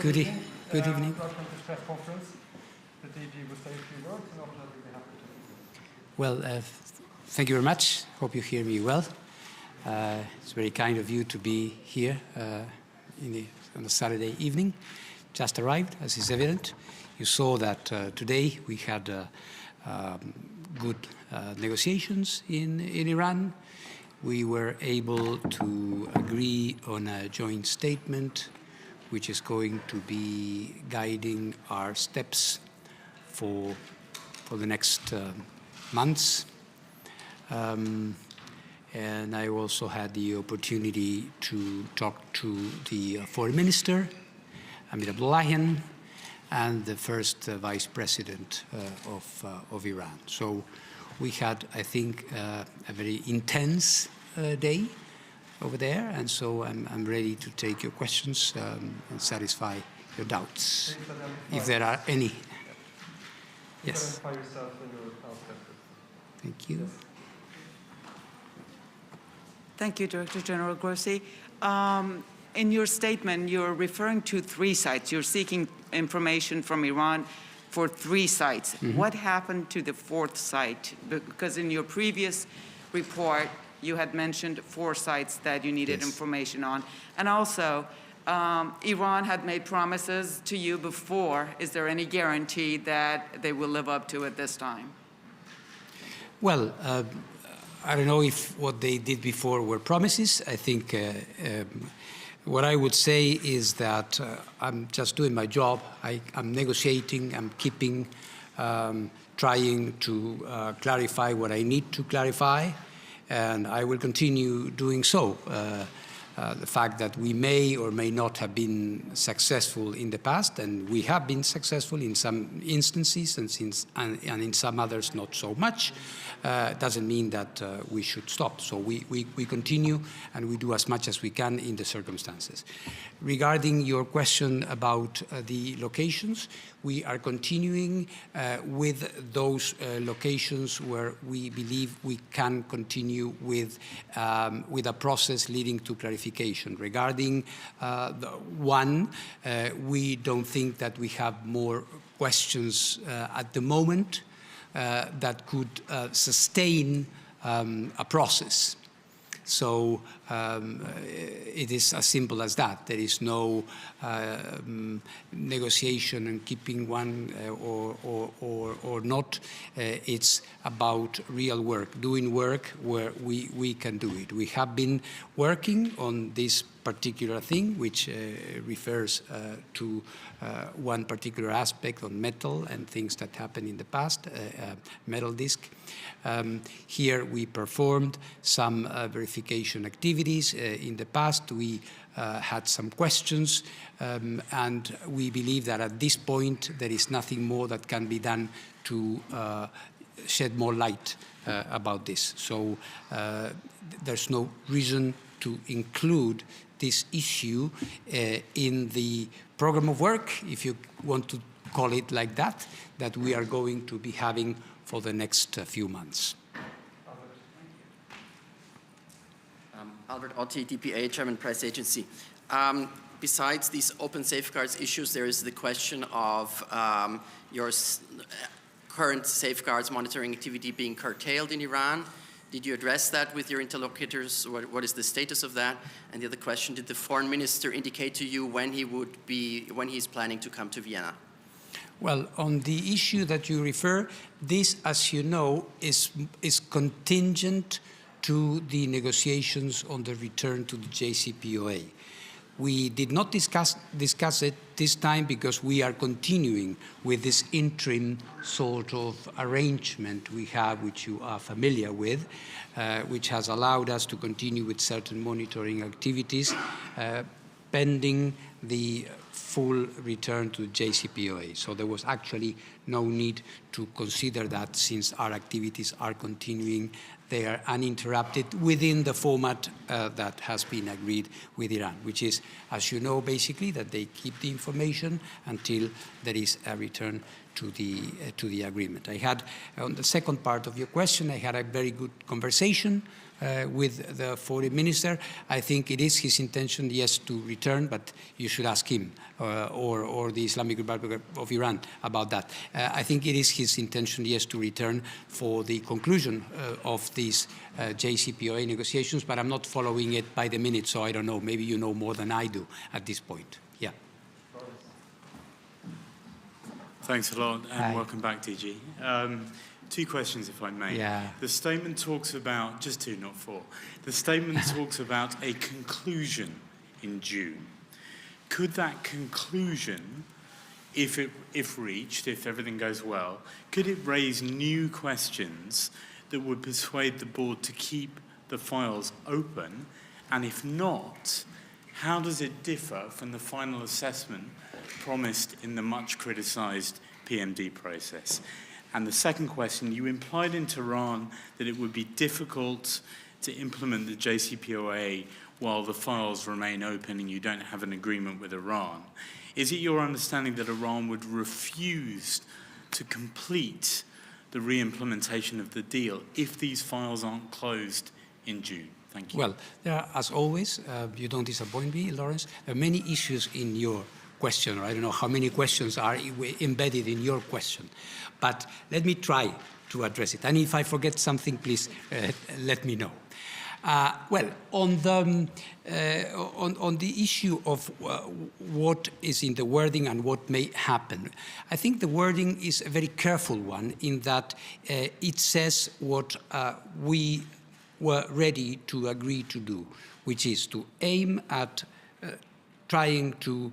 Good evening. Welcome to this press conference. The DG will say a few words, and after that we'll be happy to take it. Well, thank you very much. Hope you hear me well. It's very kind of you to be here on a Saturday evening. Just arrived, as is evident. You saw that today we had good negotiations in Iran. We were able to agree on a joint statement which is going to be guiding our steps for the next months. And I also had the opportunity to talk to the foreign minister, Amir Abdullahian, and the first vice president of Iran. So we had, I think, a very intense day over there, and so I'm ready to take your questions and satisfy your doubts, if there are any. Yes. Thank you. Thank you, Director General Grossi. In your statement, you're referring to 3 sites. You're seeking information from Iran for 3 sites. Mm-hmm. What happened to the 4th site? Because in your previous report, you had mentioned 4 sites that you needed information on. And also, Iran had made promises to you before. Is there any guarantee that they will live up to it this time? Well, I don't know if what they did before were promises. I think what I would say is that I'm just doing my job. I'm negotiating, I'm keeping, trying to clarify what I need to clarify, and I will continue doing so. The fact that we may or may not have been successful in the past, and we have been successful in some instances and in some others not so much, doesn't mean that we should stop. So we continue and we do as much as we can in the circumstances. Regarding your question about the locations, we are continuing with those locations where we believe we can continue with a process leading to clarification. Regarding the one, we don't think that we have more questions at the moment that could sustain a process. So it is as simple as that. There is no negotiation and keeping one or not. It's about real work, doing work where we can do it. We have been working on this particular thing, which refers to one particular aspect on metal and things that happened in the past, metal disk. Here we performed some verification activities. In the past we had some questions, and we believe that at this point there is nothing more that can be done to shed more light about this. So there's no reason to include this issue in the program of work, if you want to call it like that we are going to be having for the next few months. Albert Otti, DPA, German Press Agency. Besides these open safeguards issues, there is the question of your current safeguards monitoring activity being curtailed in Iran. Did you address that with your interlocutors? What is the status of that? And the other question, did the foreign minister indicate to you when he's planning to come to Vienna? Well, on the issue that you refer, this, as you know, is contingent to the negotiations on the return to the JCPOA. We did not discuss it this time because we are continuing with this interim sort of arrangement we have, which you are familiar with, which has allowed us to continue with certain monitoring activities pending the full return to the JCPOA. So there was actually no need to consider that, since our activities are continuing they are uninterrupted within the format that has been agreed with Iran, which is, as you know, basically that they keep the information until there is a return to the agreement. I had, on the second part of your question, I had a very good conversation with the foreign minister. I think it is his intention, yes, to return, but you should ask him or the Islamic Republic of Iran about that. I think it is his intention, yes, to return for the conclusion of these JCPOA negotiations, but I'm not following it by the minute, so I don't know. Maybe you know more than I do at this point. Yeah. Thanks a lot, and welcome back, DG. Two questions, if I may. Yeah. The statement talks about, just two, not four. The statement talks about a conclusion in June. Could that conclusion, if reached, if everything goes well, could it raise new questions that would persuade the board to keep the files open? And if not, how does it differ from the final assessment promised in the much criticized PMD process? And the second question, you implied in Tehran that it would be difficult to implement the JCPOA while the files remain open and you don't have an agreement with Iran. Is it your understanding that Iran would refuse to complete the re-implementation of the deal if these files aren't closed in June? Thank you. Well, there are, as always, you don't disappoint me, Lawrence, there are many issues in your question, or I don't know how many questions are embedded in your question. But let me try to address it. And if I forget something, please let me know. Well, on the issue of what is in the wording and what may happen, I think the wording is a very careful one in that it says what we were ready to agree to do, which is to aim at trying to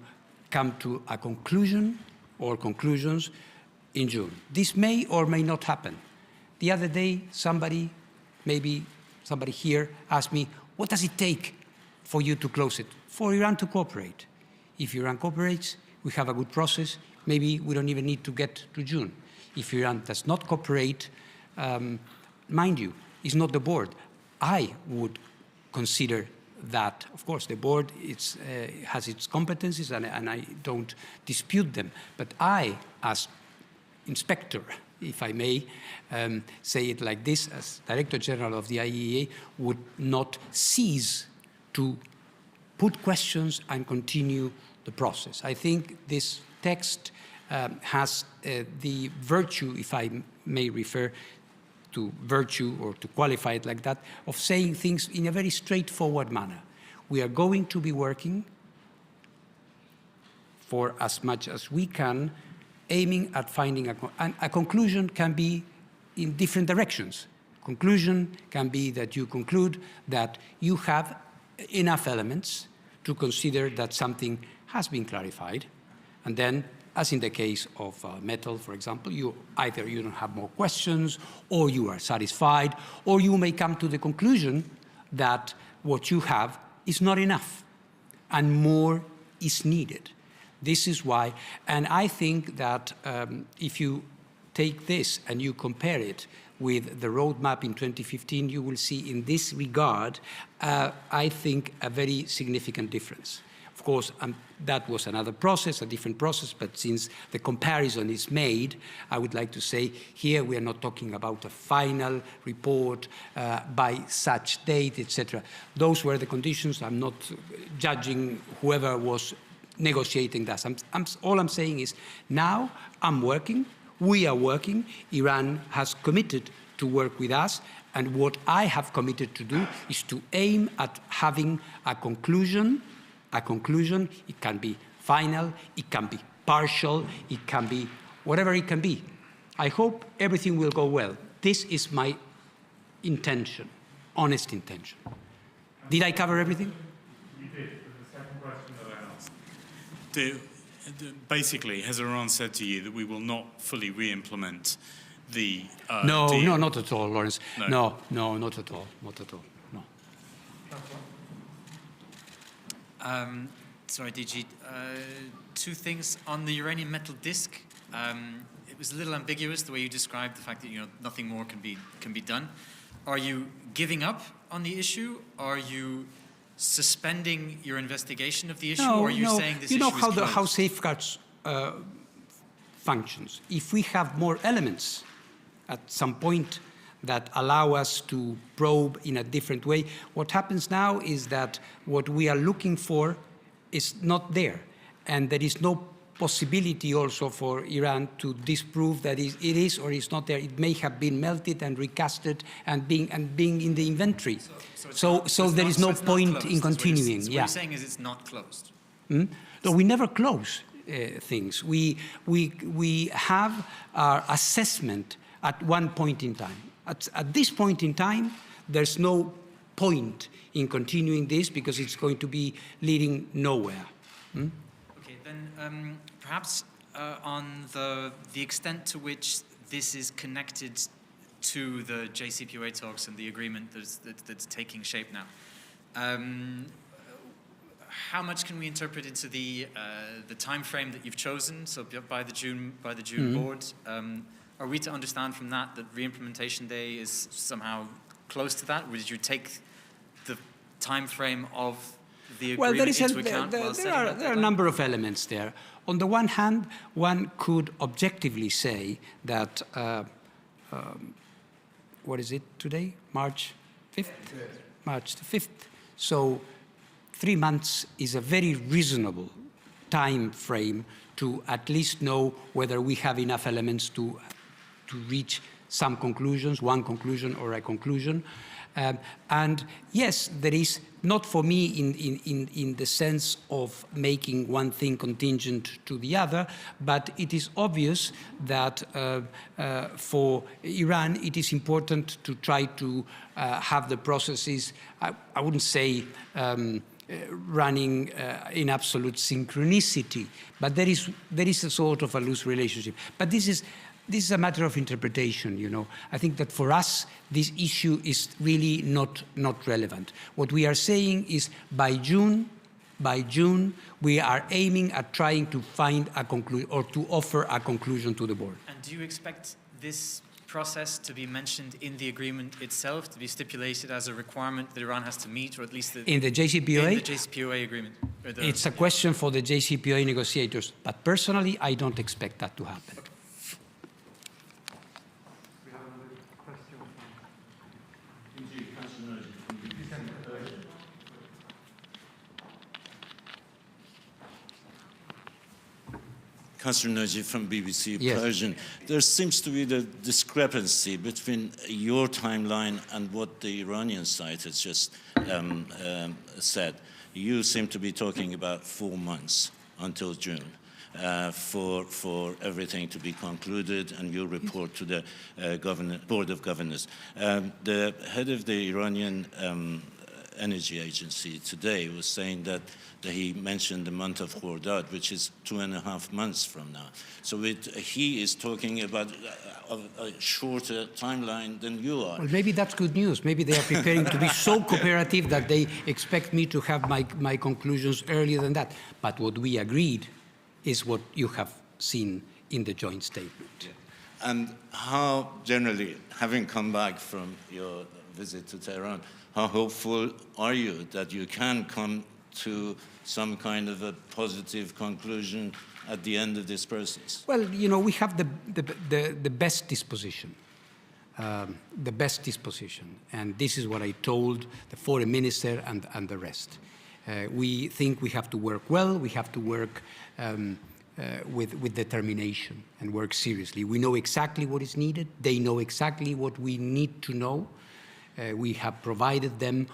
come to a conclusion or conclusions in June. This may or may not happen. The other day, maybe somebody here asked me, what does it take for you to close it? For Iran to cooperate. If Iran cooperates, we have a good process. Maybe we don't even need to get to June. If Iran does not cooperate, mind you, it's not the board. I would consider that, of course, the board has its competencies and I don't dispute them. But I, as inspector, if I may say it like this, as Director General of the IAEA, would not cease to put questions and continue the process. I think this text has the virtue, if I may refer to virtue or to qualify it like that, of saying things in a very straightforward manner. We are going to be working for as much as we can, aiming at finding a conclusion can be in different directions. Conclusion can be that you conclude that you have enough elements to consider that something has been clarified, and then, as in the case of metal, for example, either you don't have more questions, or you are satisfied, or you may come to the conclusion that what you have is not enough, and more is needed. This is why, and I think that if you take this and you compare it with the roadmap in 2015, you will see in this regard, I think, a very significant difference. Of course, that was another process, a different process, but since the comparison is made, I would like to say here we are not talking about a final report by such date, etc. Those were the conditions. I'm not judging whoever was negotiating that. All I'm saying is now I'm working, we are working, Iran has committed to work with us, and what I have committed to do is to aim at having a conclusion. It can be final, it can be partial, it can be whatever it can be. I hope everything will go well. This is my intention, honest intention. Did I cover everything? You did. The second question that I asked. Basically, has Iran said to you that we will not fully re-implement the No, deal? no, not at all, Lawrence. No, not at all, not at all, no. Sorry, DG. Two things on the uranium metal disk. It was a little ambiguous the way you described the fact that nothing more can be done. are you giving up on the issue? Are you suspending your investigation of the issue? Or are you saying this issue is closed? How safeguards functions. If we have more elements at some point that allow us to probe in a different way, what happens now is that what we are looking for is not there. And there is no possibility also for Iran to disprove that it is or is not there. It may have been melted and recasted and being in the inventory. So there is no point in continuing. What you're saying is it's not closed. No, we never close things. We have our assessment at one point in time. At this point in time, there's no point in continuing this because it's going to be leading nowhere. Okay, then perhaps on the extent to which this is connected to the JCPOA talks and the agreement that's taking shape now. How much can we interpret into the time frame that you've chosen? So by the June board, are we to understand from that re-implementation day is somehow close to that? Or did you take the time frame of the agreement into account? There are a number of elements there. On the one hand, one could objectively say that what is it today? March 5th? March the 5th. So 3 months is a very reasonable time frame to at least know whether we have enough elements to reach some conclusions, one conclusion or a conclusion. And yes, there is, not for me in the sense of making one thing contingent to the other, but it is obvious that for Iran, it is important to try to have the processes, I wouldn't say running in absolute synchronicity, but there is a sort of a loose relationship. But this is a matter of interpretation, you know. I think that for us, this issue is really not relevant. What we are saying is by June, we are aiming at trying to find a conclusion or to offer a conclusion to the board. And do you expect this process to be mentioned in the agreement itself, to be stipulated as a requirement that Iran has to meet, or at least in the JCPOA? In the JCPOA agreement. It's a question for the JCPOA negotiators, but personally, I don't expect that to happen. Okay. Councillor Naji from BBC Yes. Persian. There seems to be the discrepancy between your timeline and what the Iranian side has just said. You seem to be talking about 4 months until June for everything to be concluded and your report to the Board of Governors. The head of the Iranian Energy Agency today was saying that he mentioned the month of Khordad, which is 2.5 months from now. So he is talking about a shorter timeline than you are. Well, maybe that's good news. Maybe they are preparing to be so cooperative that they expect me to have my conclusions earlier than that. But what we agreed is what you have seen in the joint statement. Yeah. And how generally, having come back from your visit to Tehran, how hopeful are you that you can come to some kind of a positive conclusion at the end of this process? Well, you know, we have the best disposition, and this is what I told the foreign minister and the rest. We think we have to work well, we have to work with determination and work seriously. We know exactly what is needed, they know exactly what we need to know. We have provided them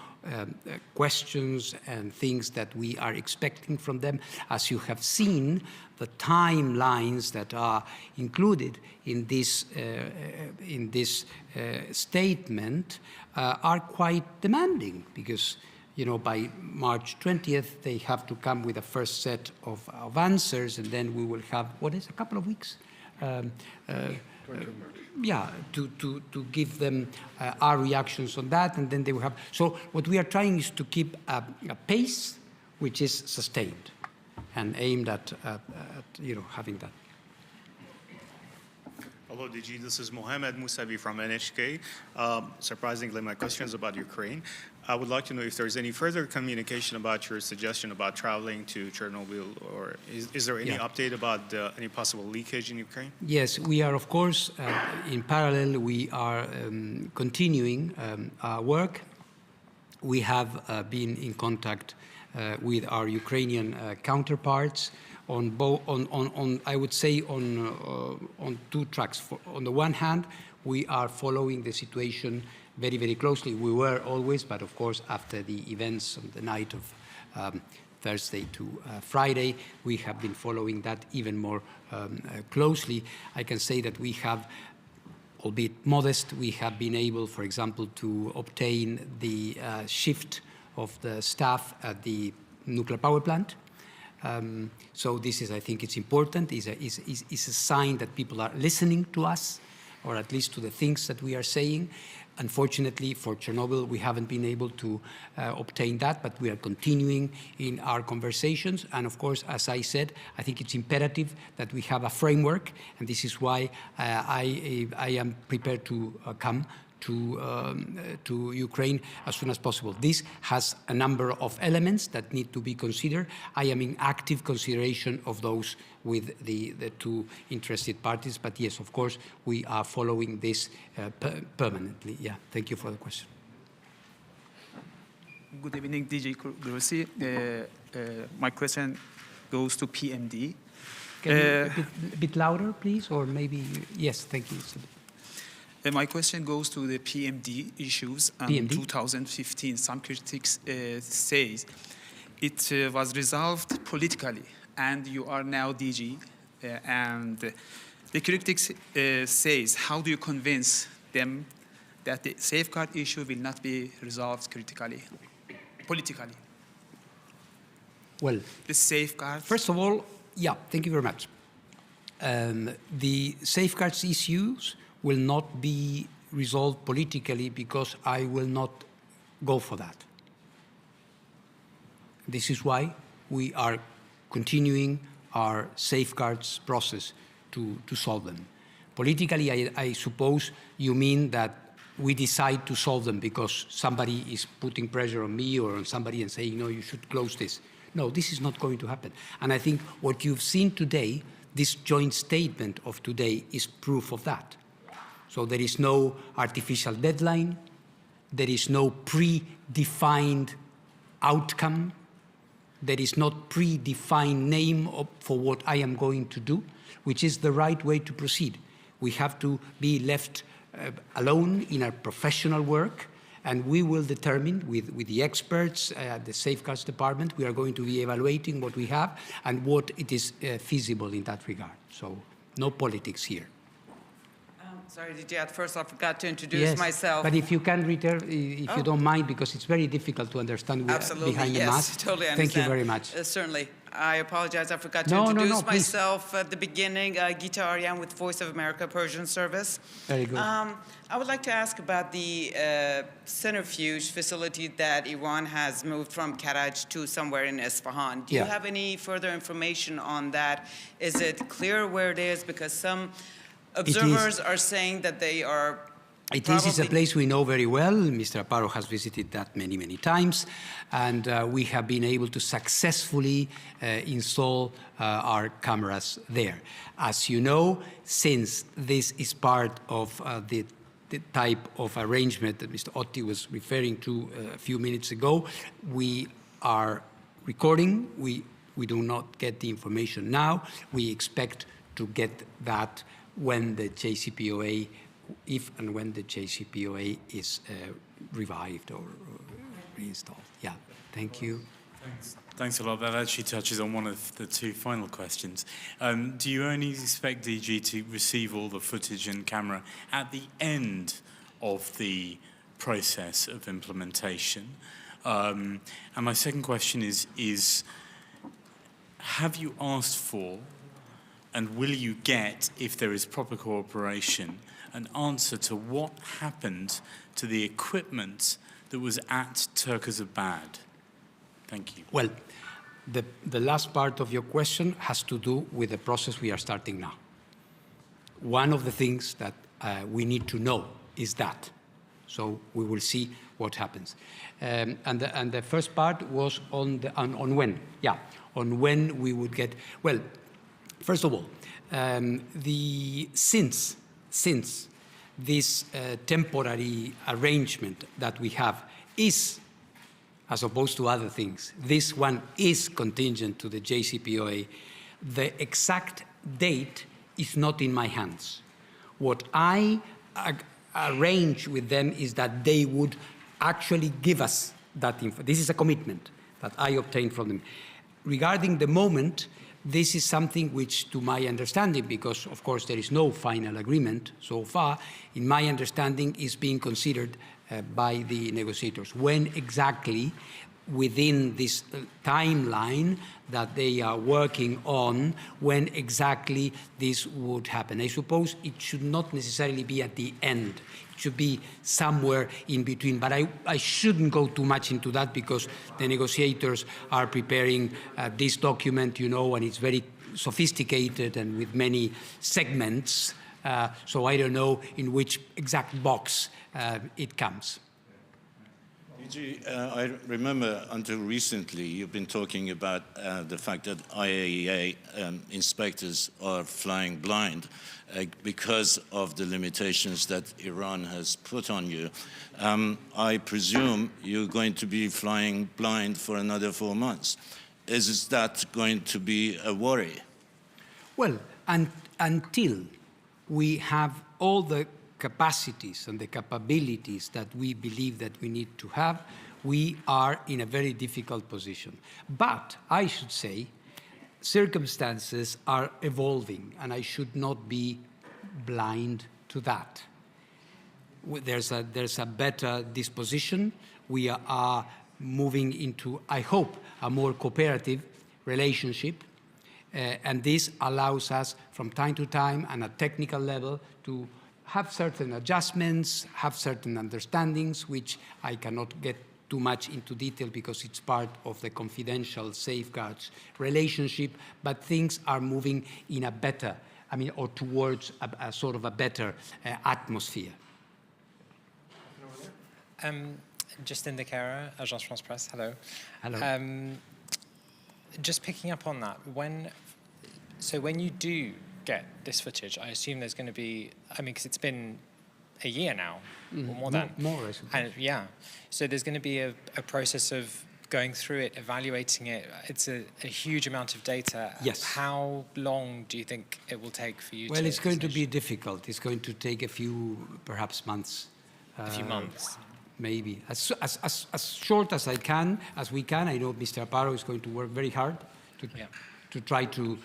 questions and things that we are expecting from them. As you have seen, the timelines that are included in this statement are quite demanding because, you know, by March 20th, they have to come with a first set of answers, and then we will have, what is, a couple of weeks? To give them our reactions on that, and then they will have. So what we are trying is to keep a pace which is sustained and aimed at you know, having that. Hello, DG. This is Mohamed Mousavi from NHK. Surprisingly, my question is about Ukraine. I would like to know if there's any further communication about your suggestion about traveling to Chernobyl, or is there any update about any possible leakage in Ukraine? Yes, we are, of course, in parallel, we are continuing our work. We have been in contact with our Ukrainian counterparts on I would say on two tracks. On the one hand, we are following the situation very, very closely. We were always, but of course, after the events on the night of Thursday to Friday, we have been following that even more closely. I can say that we have, albeit modest, we have been able, for example, to obtain the shift of the staff at the nuclear power plant. So this is, I think it's important, is a sign that people are listening to us, or at least to the things that we are saying. Unfortunately, for Chernobyl, we haven't been able to obtain that, but we are continuing in our conversations. And of course, as I said, I think it's imperative that we have a framework, and this is why I am prepared to come to Ukraine as soon as possible. This has a number of elements that need to be considered. I am in active consideration of those with the two interested parties, but yes, of course, we are following this permanently. Yeah, thank you for the question. Good evening, DG Grossi. My question goes to PMD. Can you a bit louder, please, or maybe, yes, thank you. My question goes to the PMD issues. In 2015, some critics says it was resolved politically, and you are now DG. And the critics says, how do you convince them that the safeguard issue will not be resolved politically? Well, the safeguard. First of all, yeah, thank you very much. The safeguards issues will not be resolved politically because I will not go for that. This is why we are continuing our safeguards process to solve them. Politically, I suppose you mean that we decide to solve them because somebody is putting pressure on me or on somebody and saying, no, you should close this. No, this is not going to happen. And I think what you've seen today, this joint statement of today, is proof of that. So there is no artificial deadline, there is no predefined outcome, there is not predefined name for what I am going to do, which is the right way to proceed. We have to be left alone in our professional work, and we will determine with the experts at the Safeguards Department, we are going to be evaluating what we have and what it is feasible in that regard. So no politics here. Sorry, DJ, at first I forgot to introduce myself. But if you can return, if you don't mind, because it's very difficult to understand behind the mask. Totally understand. Thank you very much. Certainly. I apologize, I forgot to introduce myself at the beginning. Gita Aryan with Voice of America Persian Service. Very good. I would like to ask about the centrifuge facility that Iran has moved from Karaj to somewhere in Isfahan. Do you have any further information on that? Is it clear where it is? Because some observers are saying that they are It's a place we know very well. Mr. Aparo has visited that many, many times. And we have been able to successfully install our cameras there. As you know, since this is part of the type of arrangement that Mr. Otti was referring to a few minutes ago, we are recording. We do not get the information now. We expect to get that when the JCPOA, if and when the JCPOA is revived or reinstalled. Yeah, thank you. Thanks a lot. That actually touches on one of the two final questions. Do you only expect DG to receive all the footage and camera at the end of the process of implementation? And my second question is have you asked for, and will you get, if there is proper cooperation, an answer to what happened to the equipment that was at Turkazabad? Thank you. Well, the last part of your question has to do with the process we are starting now. one of the things that we need to know is that. So we will see what happens. And the first part was on when. Yeah, on when we would get. Well, first of all, since this temporary arrangement that we have is, as opposed to other things, this one is contingent to the JCPOA, the exact date is not in my hands. What I arrange with them is that they would actually give us that info. This is a commitment that I obtained from them. Regarding the moment, this is something which, to my understanding, because of course there is no final agreement so far, in my understanding is being considered by the negotiators. When exactly within this timeline that they are working on, when exactly this would happen. I suppose it should not necessarily be at the end. It should be somewhere in between. But I shouldn't go too much into that because the negotiators are preparing this document, you know, and it's very sophisticated and with many segments. So I don't know in which exact box it comes. I remember until recently you've been talking about the fact that IAEA inspectors are flying blind because of the limitations that Iran has put on you. I presume you're going to be flying blind for another 4 months. Is that going to be a worry? Well, until we have all the capacities and the capabilities that we believe that we need to have, we are in a very difficult position. But I should say, circumstances are evolving, and I should not be blind to that. There's a better disposition. We are moving into, I hope, a more cooperative relationship. And this allows us from time to time, on a technical level, to have certain adjustments, have certain understandings, which I cannot get too much into detail because it's part of the confidential safeguards relationship, but things are moving in a better, or towards a sort of a better atmosphere. Justin De Cara, Agence France Presse, hello. Hello. Just picking up on that, when you do get this footage, I assume there's going to be, because it's been a year now, or more than. More, I suppose. And, yeah. So there's going to be a process of going through it, evaluating it. It's a huge amount of data. Yes. How long do you think it will take for you to... Well, it's going to be difficult. It's going to take a few, perhaps months. A few months? Maybe. As short as we can. I know Mr. Aparo is going to work very hard to try to,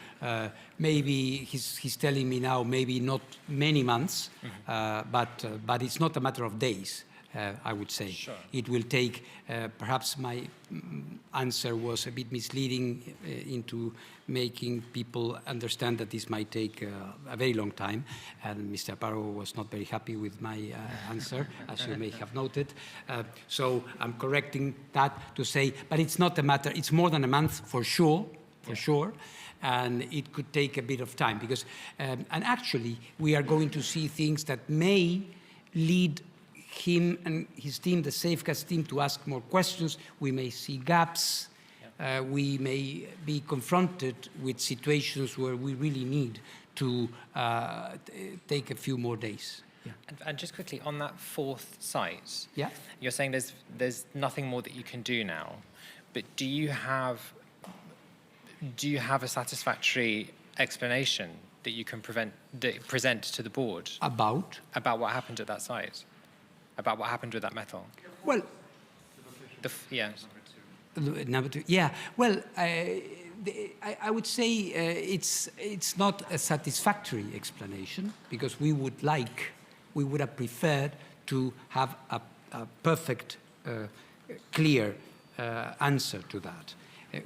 maybe he's telling me now, maybe not many months, but it's not a matter of days, I would say. Sure. It will take, perhaps my answer was a bit misleading into making people understand that this might take a very long time, and Mr. Aparo was not very happy with my answer, as you may have noted. So I'm correcting that to say, but it's not a matter, it's more than a month for sure, and it could take a bit of time because, and actually we are going to see things that may lead him and his team, the safeguards team, to ask more questions. We may see gaps. We may be confronted with situations where we really need to take a few more days. Yeah. And just quickly, on that fourth site, you're saying there's nothing more that you can do now, but do you have a satisfactory explanation that you can present to the board? About what happened at that site? About what happened with that metal? Well, yes. Number two, yeah. Well, I would say it's not a satisfactory explanation because we would have preferred to have a perfect, clear answer to that.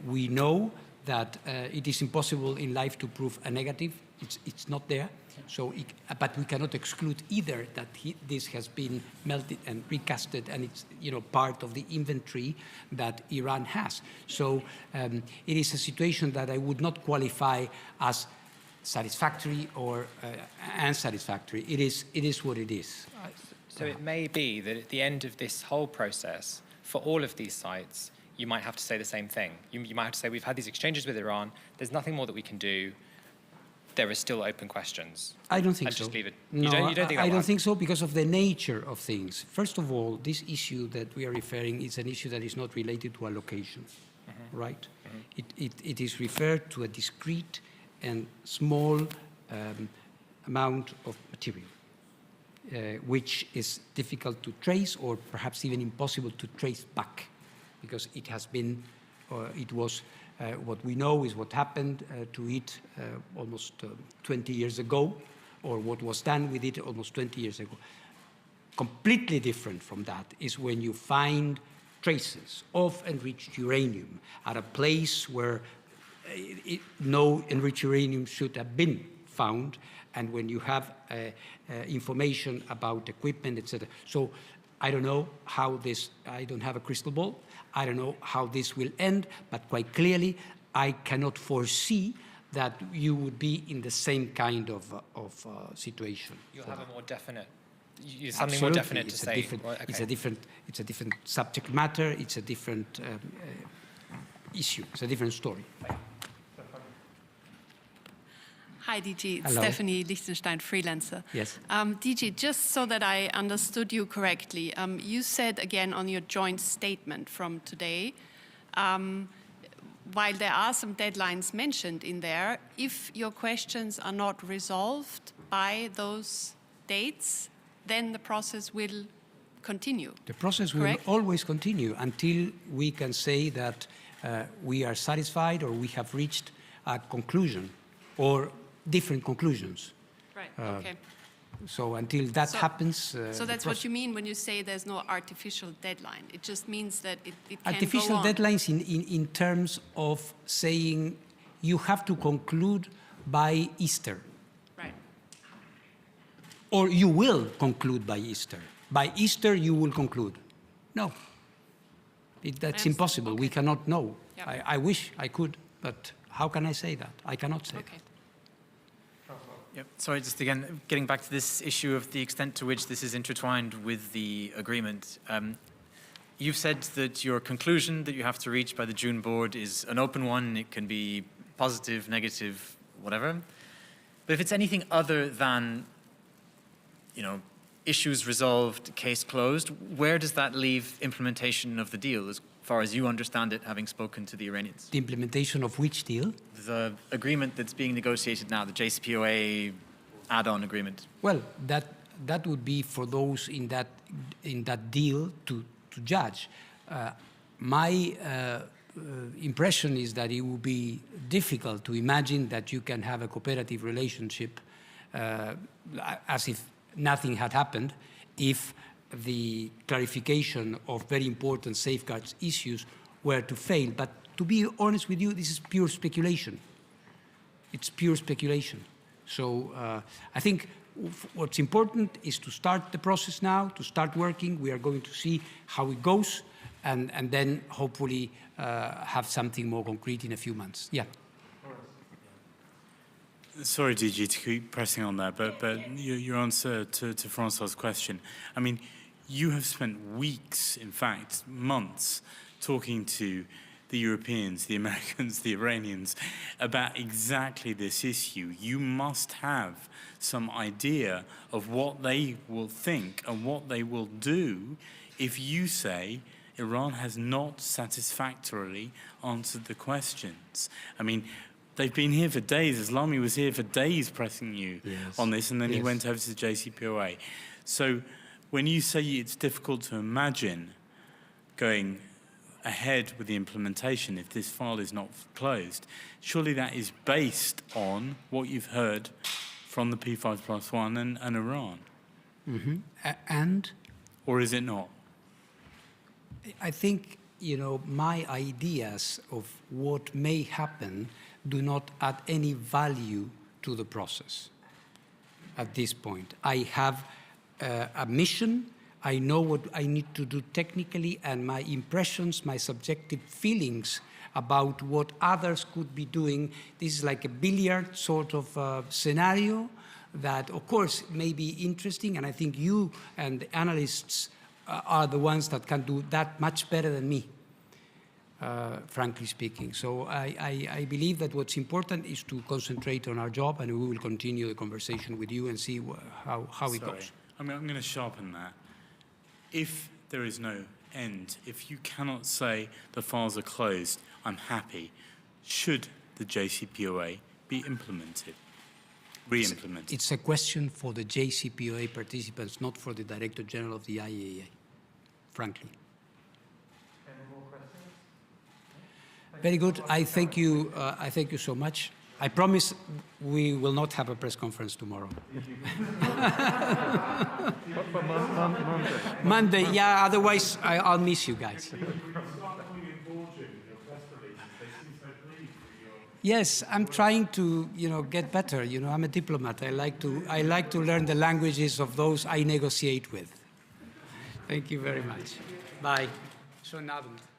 We know that it is impossible in life to prove a negative. It's not there. So, but we cannot exclude either that this has been melted and recasted, and it's part of the inventory that Iran has. So it is a situation that I would not qualify as satisfactory or unsatisfactory. It is what it is. So it may be that at the end of this whole process, for all of these sites, you might have to say the same thing. You might have to say, we've had these exchanges with Iran, there's nothing more that we can do, there are still open questions. I don't think Let's so. just leave it. No, You don't think that I will don't think so because of the nature of things. First of all, this issue that we are referring is an issue that is not related to allocation, right? It is referred to a discrete and small amount of material, which is difficult to trace or perhaps even impossible to trace back because it has been, it was, what we know is what happened to it almost 20 years ago, or what was done with it almost 20 years ago. Completely different from that is when you find traces of enriched uranium at a place where no enriched uranium should have been found, and when you have information about equipment, etc. So I don't know how this, I don't have a crystal ball. I don't know how this will end, but quite clearly, I cannot foresee that you would be in the same kind of situation. You'll have a more definite, something more definite to say. It's a different subject matter. It's a different issue. It's a different story. Hi, DG. Hello. Stephanie Lichtenstein, freelancer. Yes. DG, just so that I understood you correctly, you said again on your joint statement from today, while there are some deadlines mentioned in there, if your questions are not resolved by those dates, then the process will continue. The process will always continue until we can say that we are satisfied or we have reached a conclusion or different conclusions. Right, okay. So until that happens... so that's what you mean when you say there's no artificial deadline. It just means that it can artificial go on. deadlines in terms of saying you have to conclude by Easter. Right. Or you will conclude by Easter. By Easter, you will conclude. No. That's impossible. Okay. We cannot know. Yep. I wish I could, but how can I say that? I cannot say that. Yep. Sorry, just again, getting back to this issue of the extent to which this is intertwined with the agreement. You've said that your conclusion that you have to reach by the June board is an open one. It can be positive, negative, whatever. But if it's anything other than, you know, issues resolved, case closed, where does that leave implementation of the deal as far as you understand it, having spoken to the Iranians? The implementation of which deal? The agreement that's being negotiated now, the JCPOA add-on agreement. Well, that would be for those in that deal to judge. My impression is that it would be difficult to imagine that you can have a cooperative relationship as if nothing had happened if the clarification of very important safeguards issues were to fail. But to be honest with you, this is pure speculation. It's pure speculation. So I think what's important is to start the process now, to start working. We are going to see how it goes, and then hopefully have something more concrete in a few months. Yeah. Sorry, DG, to keep pressing on that, but your answer to Francois' question. I mean, you have spent weeks, in fact, months, talking to the Europeans, the Americans, the Iranians, about exactly this issue. You must have some idea of what they will think and what they will do if you say Iran has not satisfactorily answered the questions. I mean, they've been here for days. Islami was here for days pressing you on this, and then he went over to the JCPOA. So when you say it's difficult to imagine going ahead with the implementation if this file is not closed, surely that is based on what you've heard from the P5+1 and Iran. Mm-hmm. And? Or is it not? I think, you know, my ideas of what may happen do not add any value to the process at this point. I have a mission. I know what I need to do technically, and my impressions, my subjective feelings about what others could be doing. This is like a billiard sort of scenario that, of course, may be interesting, and I think you and the analysts are the ones that can do that much better than me, frankly speaking. So I believe that what's important is to concentrate on our job, and we will continue the conversation with you and see how it goes. I'm going to sharpen that. If there is no end, if you cannot say the files are closed, I'm happy, should the JCPOA be implemented, re-implemented? It's a question for the JCPOA participants, not for the Director General of the IAEA, frankly. Any more questions? Very good. I thank you so much. I promise we will not have a press conference tomorrow. But Monday. Monday, yeah, otherwise I'll miss you guys. Yes, I'm trying to, get better. I'm a diplomat. I like to learn the languages of those I negotiate with. Thank you very much. Bye. Schönen Abend.